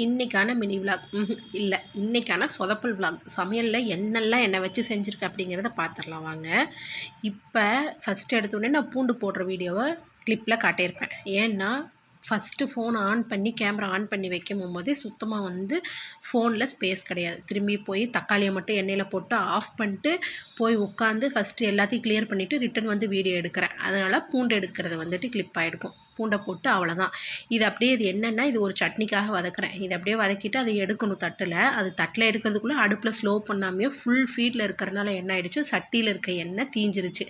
இன்றைக்கான mini vlog இல்லை, இன்றைக்கான சொதப்பல் விலாக். சமையலில் என்னெல்லாம் எண்ணெய் வச்சு செஞ்சுருக்கேன் அப்படிங்கிறத பார்த்துடலாம் வாங்க. இப்போ ஃபஸ்ட்டு எடுத்தோடனே நான் பூண்டு போடுற வீடியோவை கிளிப்பில் காட்டியிருப்பேன். ஏன்னா ஃபஸ்ட்டு ஃபோன் ஆன் பண்ணி கேமரா ஆன் பண்ணி வைக்கும் போதே சுத்தமாக ஃபோனில் ஸ்பேஸ் கிடையாது. திரும்பி போய் தக்காளியை மட்டும் எண்ணெயில் போட்டு ஆஃப் பண்ணிட்டு போய் உட்காந்து ஃபஸ்ட்டு எல்லாத்தையும் கிளியர் பண்ணிவிட்டு ரிட்டன் வீடியோ எடுக்கிறேன். அதனால் பூண்டு எடுக்கிறது கிளிப் ஆகிருக்கும். பூண்டை போட்டு அவ்வளோதான். இது அப்படியே இது என்னென்னா, இது ஒரு சட்னிக்காக வதக்குறேன். இதை அப்படியே வதக்கிட்டு அதை எடுக்கணும் தட்டில். அது தட்டில் எடுக்கிறதுக்குள்ளே அடுப்பில் ஸ்லோ பண்ணாமையோ ஃபுல் ஃபீட்டில் இருக்கிறனால என்ன ஆகிடுச்சு, சட்டியில் இருக்க எண்ணெய் தீஞ்சிருச்சு.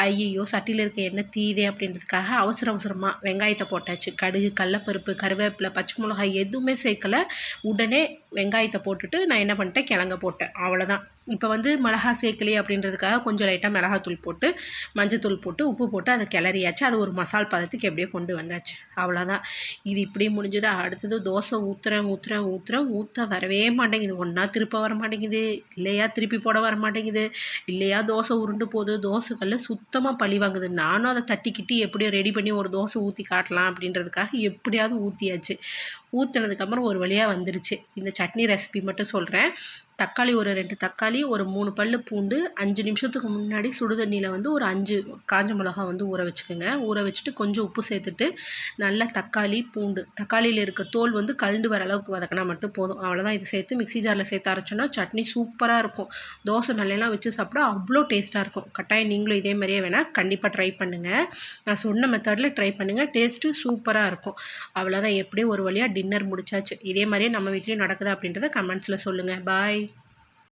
ஐயோ, சட்டியில் இருக்க எண்ணெய் தீதே அப்படின்றதுக்காக அவசரமாக வெங்காயத்தை போட்டாச்சு. கடுகு, கடலப்பருப்பு, கருவேப்பிலை, பச்சை மிளகாய் எதுவுமே சேர்க்கலை. உடனே வெங்காயத்தை போட்டுட்டு நான் என்ன பண்ணிட்டேன், கிழங்க போட்டேன். அவ்வளோதான். இப்போ மிளகா சேர்க்கலையே அப்படின்றதுக்காக கொஞ்சம் லைட்டாக மிளகாத்தூள் போட்டு மஞ்சத்தூள் போட்டு உப்பு போட்டு அதை கிளறியாச்சு. அது ஒரு மசால் பதத்துக்கு எப்படியோ கொண்டு வந்தாச்சு. அவ்வளோதான். இது இப்படி முடிஞ்சது. அடுத்தது தோசை ஊற்ற வரவே மாட்டேங்குது. ஒன்றா திருப்ப வர மாட்டேங்குது, இல்லையா திருப்பி போட வர மாட்டேங்குது, இல்லையா தோசை உருண்டு போகுது. தோசைக்கல்ல சுத்தமாக பழி வாங்குது. நானும் அதை தட்டிக்கிட்டு எப்படியோ ரெடி பண்ணி ஒரு தோசை ஊற்றி காட்டலாம் அப்படின்றதுக்காக எப்படியாவது ஊற்றியாச்சு. ஊற்றினதுக்கப்புறம் ஒரு வழியாக வந்துடுச்சு. இந்த சட்னி ரெசிபி மட்டும் சொல்கிறேன். தக்காளி ஒரு 2 தக்காளி, ஒரு 3 பல்லு பூண்டு, 5 நிமிஷத்துக்கு முன்னாடி சுடுதண்ணியில் ஒரு 5 காஞ்ச மிளகா ஊற வச்சுக்கோங்க. ஊற வச்சுட்டு கொஞ்சம் உப்பு சேர்த்துட்டு நல்லா தக்காளி, பூண்டு, தக்காளியில் இருக்க தோல் கழண்டு வர அளவுக்கு வதக்கினா மட்டும் போதும். அவ்வளோதான். இது சேர்த்து மிக்ஸி ஜாரில் சேர்த்து அரைச்சோன்னா சட்னி சூப்பராக இருக்கும். தோசை நல்லெல்லாம் வச்சு சாப்பிட்டா அவ்வளோ டேஸ்ட்டாக இருக்கும். கட்டாயம் நீங்களும் இதே மாதிரியே வேணால் கண்டிப்பாக ட்ரை பண்ணுங்கள். நான் சொன்ன மெத்தடில் ட்ரை பண்ணுங்கள். டேஸ்ட்டு சூப்பராக இருக்கும். அவ்வளோதான். எப்படியும் ஒரு வழியாக டின்னர் முடிச்சாச்சு. இதே மாதிரியே நம்ம வீட்லேயும் நடக்குதா அப்படின்றத கமெண்ட்ஸில் சொல்லுங்கள். பாய்.